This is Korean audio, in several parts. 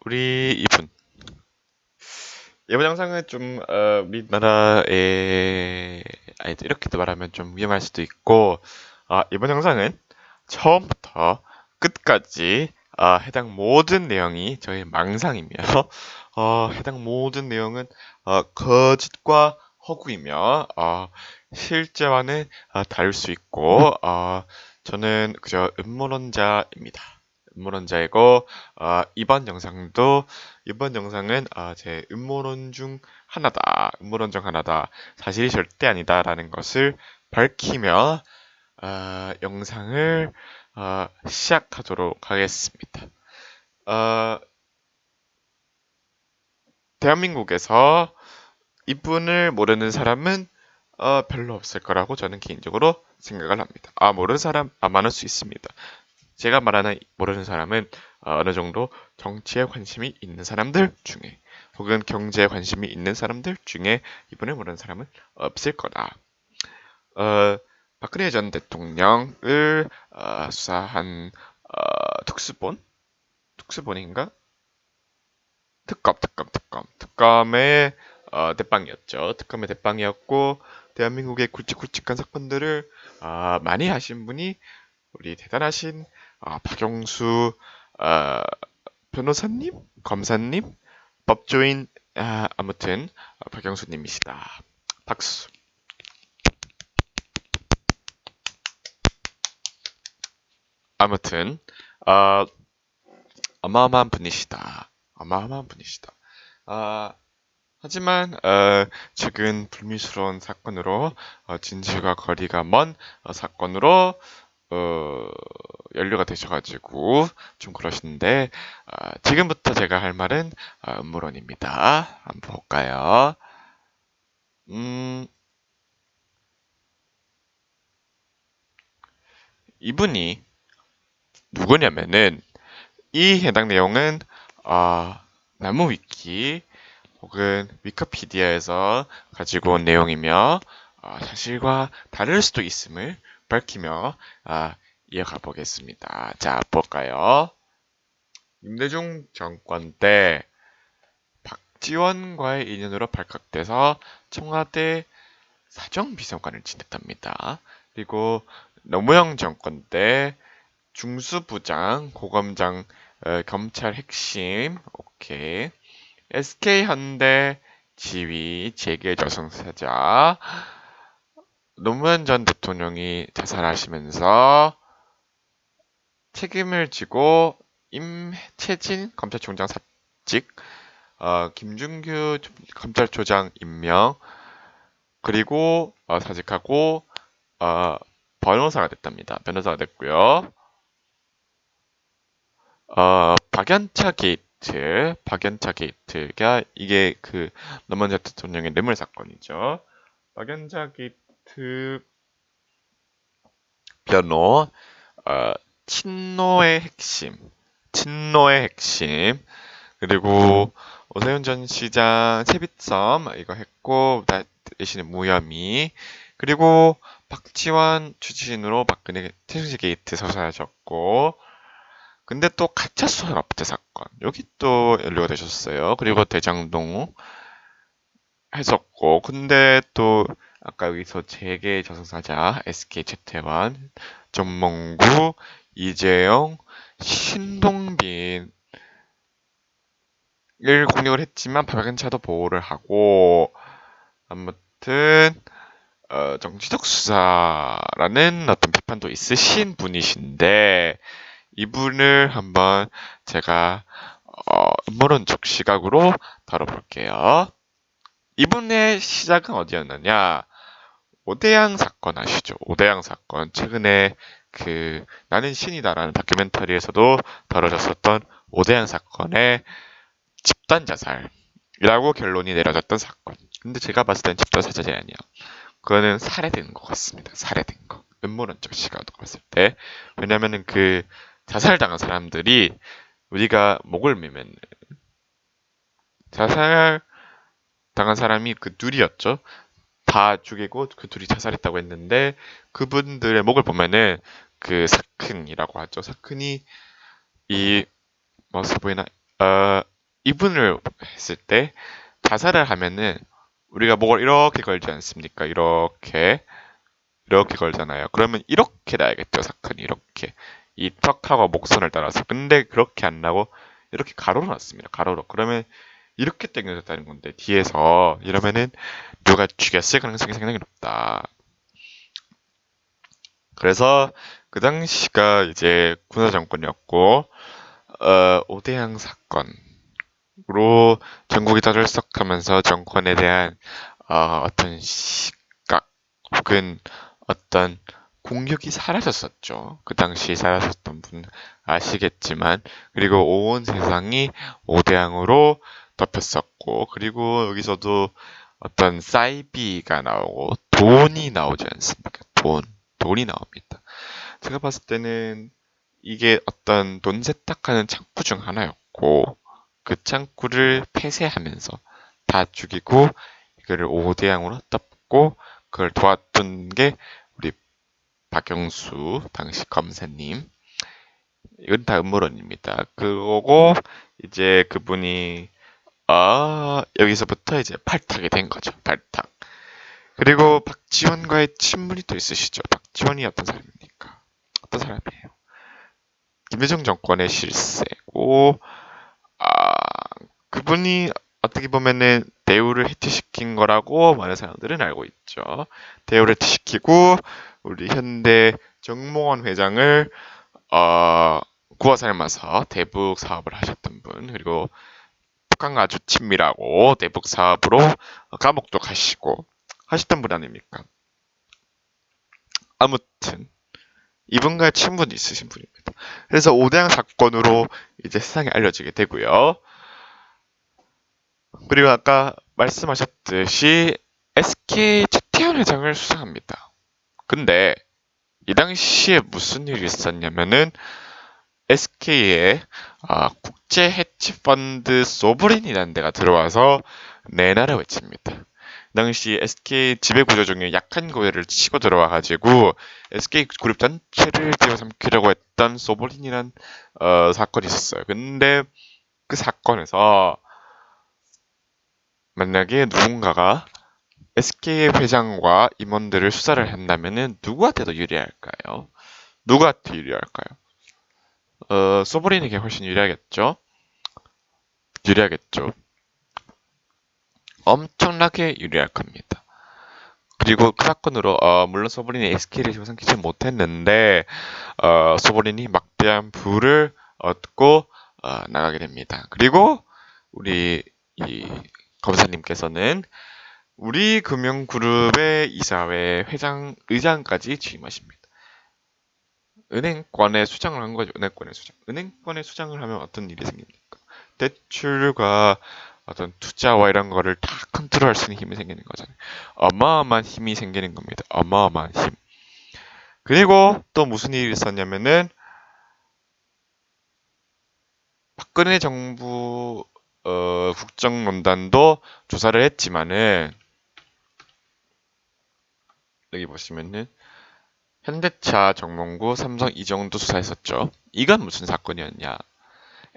우리 이번 영상은 좀, 우리나라에, 아니, 이렇게도 말하면 좀 위험할 수도 있고, 이번 영상은 처음부터 끝까지, 해당 모든 내용이 저의 망상이며, 해당 모든 내용은, 거짓과 허구이며, 실제와는 다를 수 있고, 저는 그저 음모론자입니다. 음모론자이고, 이번 영상은 제 음모론 중 하나다. 음모론 중 하나다. 사실이 절대 아니다라는 것을 밝히며 영상을 시작하도록 하겠습니다. 어, 대한민국에서 이분을 모르는 사람은 별로 없을 거라고 저는 개인적으로 생각을 합니다. 모르는 사람 많을 수 있습니다. 제가 말하는 모르는 사람은 어느 정도 정치에 관심이 있는 사람들 중에 혹은 경제에 관심이 있는 사람들 중에 이분을 모르는 사람은 없을 거다. 박근혜 전 대통령을 수사한 특수본인가? 특검의 대빵이었죠. 특검의 대빵이었고 대한민국의 굵직굵직한 사건들을 많이 하신 분이 우리 대단하신 박영수 아, 변호사님, 검사님, 법조인 아무튼 박영수님이시다. 박수. 아무튼 아, 어마어마한 분이시다. 어마어마한 분이시다. 아, 하지만 최근 불미스러운 사건으로 진실과 거리가 먼 사건으로 어, 연루가 되셔가지고 좀 그러신데 지금부터 제가 할 말은 음모론입니다. 한번 볼까요? 음, 이분이 누구냐면은 이 해당 내용은 나무위키 혹은 위키피디아에서 가지고 온 내용이며 사실과 다를 수도 있음을 밝히며 이어가 보겠습니다. 자, 볼까요? 임대중 정권 때 박지원과의 인연으로 발각돼서 청와대 사정비서관을 지냈답니다. 그리고 노무현 정권 때 중수부장, 고검장, 검찰 핵심, 오케이. SK현대 지휘 재계저승사자 노무현 전 대통령이 자살하시면서 책임을 지고 임채진 검찰총장 사직, 김준규 검찰총장 임명, 그리고 사직하고 변호사가 됐답니다. 변호사가 됐고요. 박연차 게이트가 이게 그 노무현 전 대통령의 뇌물 사건이죠. 박연차 게이트 변호, 어, 친노의 핵심, 그리고 오세훈 전 시장 세빛섬 이거 했고 대신에 무혐의, 그리고 박지원 추진으로 박근혜 태수지 게이트 서사하셨고, 근데 또 가짜 수산업체 사건 여기 또 연루가 되셨어요. 그리고 대장동 했었고, 근데 또 아까 여기서 재계 저승사자 SK 최태원, 전몽구, 이재용, 신동빈을 공격을 했지만 박연차도 보호를 하고, 아무튼 정치적 수사라는 어떤 비판도 있으신 분이신데, 이분을 한번 제가 음모론적 시각으로 다뤄볼게요. 이분의 시작은 어디였느냐? 오대양 사건 아시죠? 오대양 사건. 최근에 그 나는 신이다라는 다큐멘터리에서도 다뤄졌었던 오대양 사건의 집단 자살이라고 결론이 내려졌던 사건. 근데 제가 봤을 땐 집단 자살이 아니야. 그거는 살해된 것 같습니다. 살해된 거. 음모론적 시각으로 봤을 때. 왜냐면은 그 자살당한 사람들이 우리가 목을 매면 자살 당한 사람이 그 둘이었죠. 다 죽이고 그 둘이 자살했다고 했는데 그분들의 목을 보면은 그 사큰이라고 하죠. 사큰이 이 마우스 보이나? 이분을 했을 때 자살을 하면은 우리가 목을 이렇게 걸지 않습니까? 이렇게 걸잖아요. 그러면 이렇게 나야겠죠, 사건이 이렇게 이 턱하고 목선을 따라서. 근데 그렇게 안 나고 이렇게 가로로 놨습니다. 가로로. 그러면 이렇게 당겨졌다는 건데 뒤에서 이러면은 누가 죽였을 가능성이 상당히 높다. 그래서 그 당시가 이제 군사 정권이었고 오대양 사건으로 전국이 떠들썩하면서 정권에 대한 어떤 시각 혹은 어떤 공격이 사라졌었죠. 그 당시 살아셨던 분 아시겠지만 그리고 온 세상이 오대양으로 덮였었고 그리고 여기서도 어떤 사이비가 나오고 돈이 나오지 않습니까? 돈이 나옵니다. 제가 봤을 때는 이게 어떤 돈 세탁하는 창구 중 하나였고 그 창구를 폐쇄하면서 다 죽이고 이거를 오대양으로 덮고 그걸 도왔던 게 우리 박영수 당시 검사님. 이건 다 음모론입니다. 그거고 이제 그분이 여기서부터 이제 팔탁이 된 거죠. 팔탁. 그리고 박지원과의 친분이 또 있으시죠. 박지원이 어떤 사람입니까? 어떤 사람이에요? 김대중 정권의 실세고 아, 그분이 어떻게 보면은 대우를 해체시킨 거라고 많은 사람들은 알고 있죠. 대우를 해체시키고 우리 현대 정몽원 회장을 구워 삶아서 대북 사업을 하셨던 분 그리고 북한과 아주 친밀하고 대북 사업으로 감옥도 가시고 하셨던 분 아닙니까? 아무튼 이분과의 친분이 있으신 분입니다. 그래서 오대양 사건으로 이제 세상에 알려지게 되고요. 그리고 아까 말씀하셨듯이 SK 최태원 회장을 수상합니다. 근데 이 당시에 무슨 일이 있었냐면은 SK에 국제 해치 펀드 소브린이라는 데가 들어와서 내놔라 외칩니다. 당시 SK 지배 구조 중에 약한 고열을 치고 들어와 가지고 SK 그룹 전체를 집어삼키려고 했던 소브린이란 사건이 있었어요. 근데 그 사건에서 만약에 누군가가 SK 회장과 임원들을 수사를 한다면은 누구한테 더 유리할까요? 누구한테 유리할까요? 소브린에게 훨씬 유리하겠죠? 유리하겠죠. 엄청나게 유리할 겁니다. 그리고 그 사건으로 물론 소브린이 SK를 조상키지 못했는데 소브린이 막대한 부를 얻고 나가게 됩니다. 그리고 우리 이 검사님께서는 우리 금융그룹의 이사회 회장 의장까지 취임하십니다. 은행권의 수장을 한 거죠. 은행권의 수장. 은행권의 수장을 하면 어떤 일이 생깁니까? 대출과 어떤 투자와 이런 거를 다 컨트롤할 수 있는 힘이 생기는 거잖아요. 어마어마한 힘이 생기는 겁니다. 어마어마한 힘. 그리고 또 무슨 일이 있었냐면은 박근혜 정부 국정농단도 조사를 했지만은 여기 보시면은 현대차, 정몽구, 삼성 이 정도 수사했었죠. 이건 무슨 사건이었냐?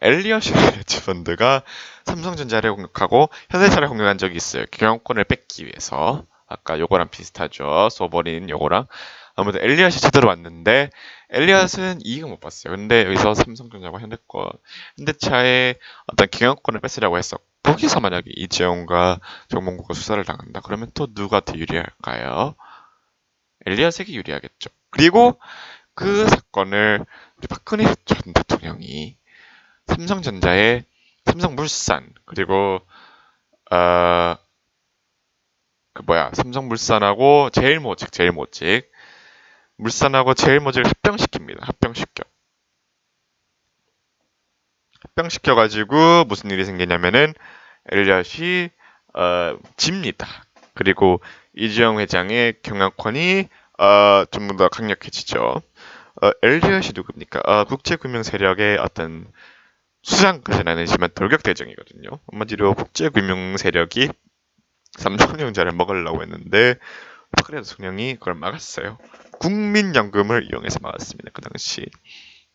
엘리엇이라는 헤지펀드가 삼성전자를 공격하고 현대차를 공격한 적이 있어요. 경영권을 뺏기 위해서. 아까 요거랑 비슷하죠. 소버린 요거랑. 아무튼 엘리엇이 제대로 왔는데 엘리엇은 이익을 못 봤어요. 근데 여기서 삼성전자와 현대차의 어떤 경영권을 뺏으려고 했어. 거기서 만약에 이재용과 정몽구가 수사를 당한다. 그러면 또 누가 더 유리할까요? 엘리엇에게 유리하겠죠. 그리고 그 사건을 우리 박근혜 전 대통령이 삼성전자의 삼성물산 그리고 어, 삼성물산하고 제일모직 물산하고 제일모직을 합병시켜 가지고 무슨 일이 생기냐면은 엘리엇이 집니다. 그리고 이재용 회장의 경영권이 좀 더 강력해지죠. 엘리엇이 누굽니까? 국제금융 세력의 어떤 수장까지는 아니지만 돌격대장이거든요. 한마디로 국제금융 세력이 삼성전자를 먹으려고 했는데 박근혜 대통령이 그걸 막았어요. 국민연금을 이용해서 막았습니다. 그 당시.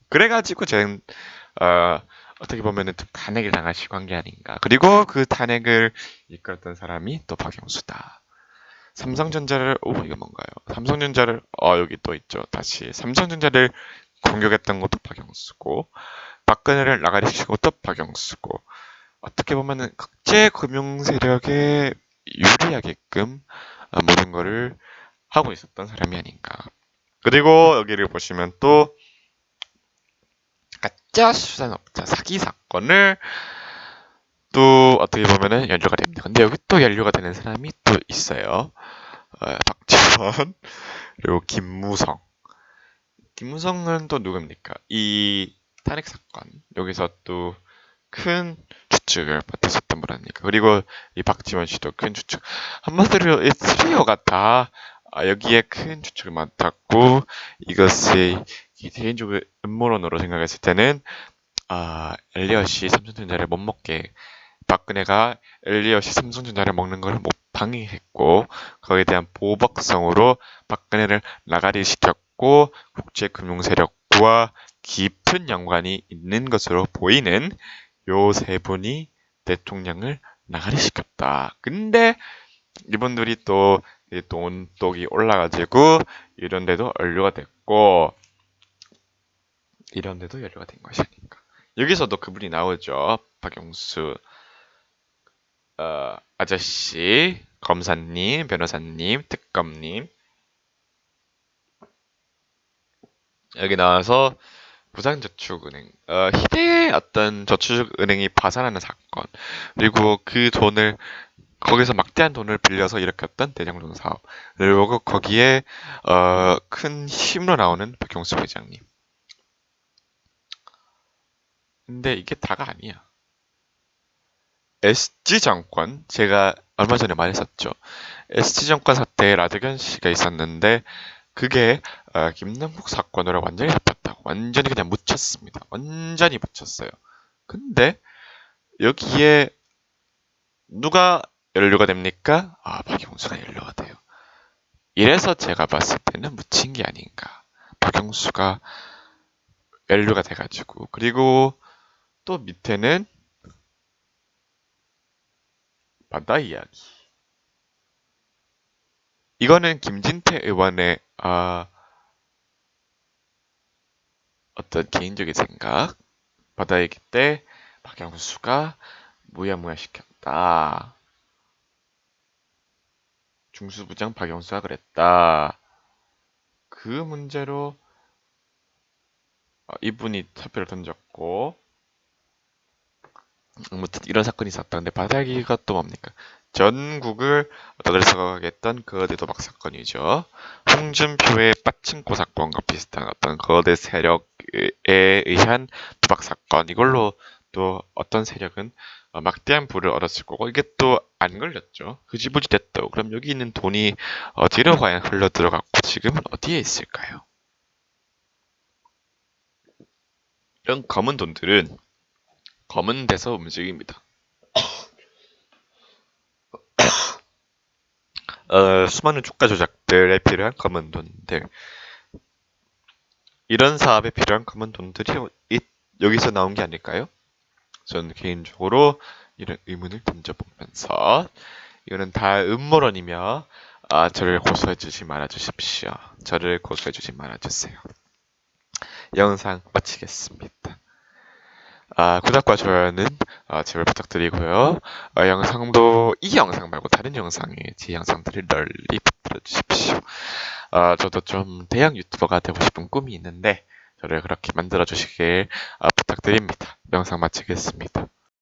그래가지고 쟤는 어떻게 보면은 좀 탄핵을 당하시고 한 게 아닌가. 그리고 그 탄핵을 이끌었던 사람이 또 박영수다. 삼성전자를, 이거 뭔가요? 삼성전자를, 여기 또 있죠. 다시. 삼성전자를 공격했던 것도 박영수고, 박근혜를 나가리시킨 것도 박영수고, 어떻게 보면은 국제 금융 세력에 유리하게끔 모든 거를 하고 있었던 사람이 아닌가. 그리고 여기를 보시면 또 가짜 수산업자 사기 사건을 또 어떻게 보면은 연루가 됩니다. 근데 여기 또 연루가 되는 사람이 또 있어요. 박지원 그리고 김무성. 김무성은 또 누굽니까? 이 탄핵 사건 여기서 또 큰 주축을 맡았었던 분 아닙니까? 그리고 이 박지원 씨도 큰 주축. 한마디로 이 트리오가 다 여기에 큰 주축을 맡았고 이것이 개인적으로 음모론으로 생각했을 때는 엘리엇이 삼성전자를 못 먹게 박근혜가 엘리엇이 삼성전자를 먹는 것을 못 방해했고 거기에 대한 보복성으로 박근혜를 나가리 시켰고 국제금융 세력과 깊은 연관이 있는 것으로 보이는 요 세 분이 대통령을 나가리 시켰다. 근데 이분들이 또 돈독이 올라가지고 이런데도 연루가 됐고 이런데도 연루가 된 것이 아닌가. 여기서도 그분이 나오죠. 박영수 아저씨, 검사님, 변호사님, 특검님 여기 나와서 부산저축은행, 희대의 어떤 저축은행이 파산하는 사건, 그리고 그 돈을 거기서 막대한 돈을 빌려서 일으켰던 대장동 사업, 그리고 거기에 큰 힘으로 나오는 박형수 회장님. 근데 이게 다가 아니야. SG정권, 제가 얼마 전에 말했었죠. SG정권 사태에 라드견 씨가 있었는데 그게 김남국 사건으로 완전히 잡혔다고 완전히 그냥 묻혔습니다. 완전히 묻혔어요. 근데 여기에 누가 연루가 됩니까? 박영수가 연루가 돼요. 이래서 제가 봤을 때는 묻힌 게 아닌가. 박영수가 연루가 돼가지고 그리고 또 밑에는 바다 이야기. 이거는 김진태 의원의 어떤 개인적인 생각. 바다 얘기 때 박영수가 무야무야 시켰다. 중수부장 박영수가 그랬다. 그 문제로 이분이 사표를 던졌고 아무튼 이런 사건이 있었다. 근데 바다기가 또 뭡니까? 전국을 떠들썩하겠던 거대 도박 사건이죠. 홍준표의 빠친코 사건과 비슷한 어떤 거대 세력에 의한 도박 사건. 이걸로 또 어떤 세력은 막대한 부를 얻었을 거고 이게 또 안 걸렸죠. 흐지부지 됐다고. 그럼 여기 있는 돈이 어디로 과연 흘러 들어갔고 지금은 어디에 있을까요? 이런 검은 돈들은 검은 데서 움직입니다. 수많은 주가 조작들에 필요한 검은 돈들. 이런 사업에 필요한 검은 돈들이 여기서 나온 게 아닐까요? 저는 개인적으로 이런 의문을 던져보면서 이거는 다 음모론이며 저를 고소해주지 말아주십시오. 저를 고소해주지 말아주세요. 영상 마치겠습니다. 구독과 좋아요는 제발 부탁드리고요. 영상도 이 영상 말고 다른 영상에 제 영상들을 널리 퍼뜨려 주십시오. 저도 좀 대형 유튜버가 되고 싶은 꿈이 있는데 저를 그렇게 만들어 주시길 부탁드립니다. 영상 마치겠습니다.